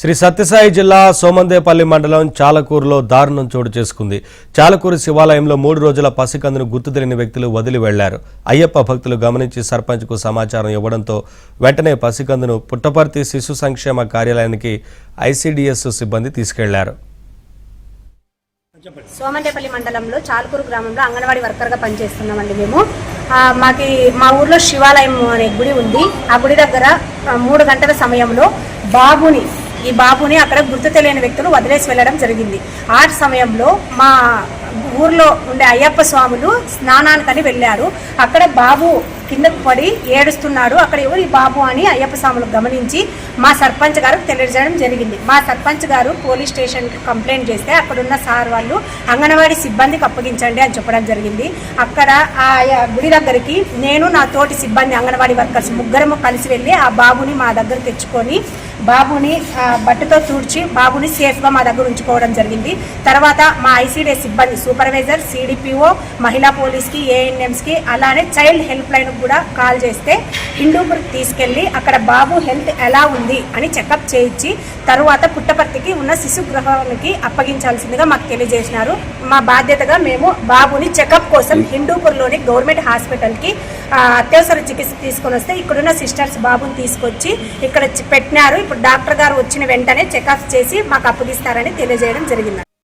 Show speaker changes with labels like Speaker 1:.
Speaker 1: శ్రీ సత్యసాయి జిల్లా సోమందేపల్లి మండలం చాలకూరులో దారుణం చోటు చేసుకుంది. చాలకూరు శివాలయంలో 3 రోజుల పసికందును గుర్తు తెలియని వ్యక్తులు వదిలి వెళ్లారు. అయ్యప్ప భక్తులు గమనించి సర్పంచ్కు సమాచారం ఇవ్వడంతో వెంటనే పసికందును పుట్టపర్తి శిశు సంక్షేమ కార్యాలయానికి ఐసీడీఎస్ సిబ్బంది తీసుకెళ్లారు.
Speaker 2: సోమందేపల్లి మండలంలో చాలకూరు గ్రామంలో అంగన్వాడీ వర్కర్గా పనిచేస్తున్నామండి. మేము మా ఊర్లో శివాలయం అనే గుడి ఉంది. ఆ గుడి దగ్గర 3 గంటల సమయంలో ఈ బాబుని అక్కడ గుర్తు తెలియని వ్యక్తులు వదిలేసి వెళ్ళడం జరిగింది. ఆ సమయంలో మా ఊర్లో ఉండే అయ్యప్ప స్వాములు స్నానానికని వెళ్ళారు. అక్కడ బాబు కిందకు పడి ఏడుస్తున్నాడు. అక్కడ ఎవరు ఈ బాబు అని అయ్యప్ప స్వాములు గమనించి మా సర్పంచ్ గారు తెలియజేయడం జరిగింది. మా సర్పంచ్ గారు పోలీస్ స్టేషన్కి కంప్లైంట్ చేస్తే అక్కడున్న సార్ వాళ్ళు అంగన్వాడీ సిబ్బందికి అప్పగించండి అని చెప్పడం జరిగింది. అక్కడ ఆ గుడి దగ్గరికి నేను నా తోటి సిబ్బంది అంగన్వాడీ వర్కర్స్ 3 కలిసి వెళ్ళి ఆ బాబుని మా దగ్గర తెచ్చుకొని బాబుని బట్టతో తుడిచి బాబుని సేఫ్గా మా దగ్గర ఉంచుకోవడం జరిగింది. తర్వాత మా ఐసీడీఎస్ సిబ్బంది సూపర్వైజర్, సిడిపిఓ, మహిళా పోలీస్కి, ఏఎన్ఎంస్కి అలానే చైల్డ్ హెల్ప్ లైన్ కూడా కాల్ చేస్తే హిందూపూర్కి తీసుకెళ్ళి అక్కడ బాబు హెల్త్ ఎలా ఉంది అని చెకప్ చేయించి తర్వాత పుట్టపర్తికి ఉన్న శిశు గృహానికి అప్పగించాల్సిందిగా మాకు తెలియజేసినారు. మా బాధ్యతగా మేము బాబుని చెకప్ కోసం హిందూపూర్లోని గవర్నమెంట్ హాస్పిటల్కి అత్యవసర చికిత్స తీసుకొని వస్తే ఇక్కడున్న సిస్టర్స్ బాబుని తీసుకొచ్చి ఇక్కడ పెట్టినారు. ఇప్పుడు డాక్టర్ గారు వచ్చిన వెంటనే చెకప్ చేసి మాకు అప్పగిస్తారని తెలియజేయడం జరిగింది.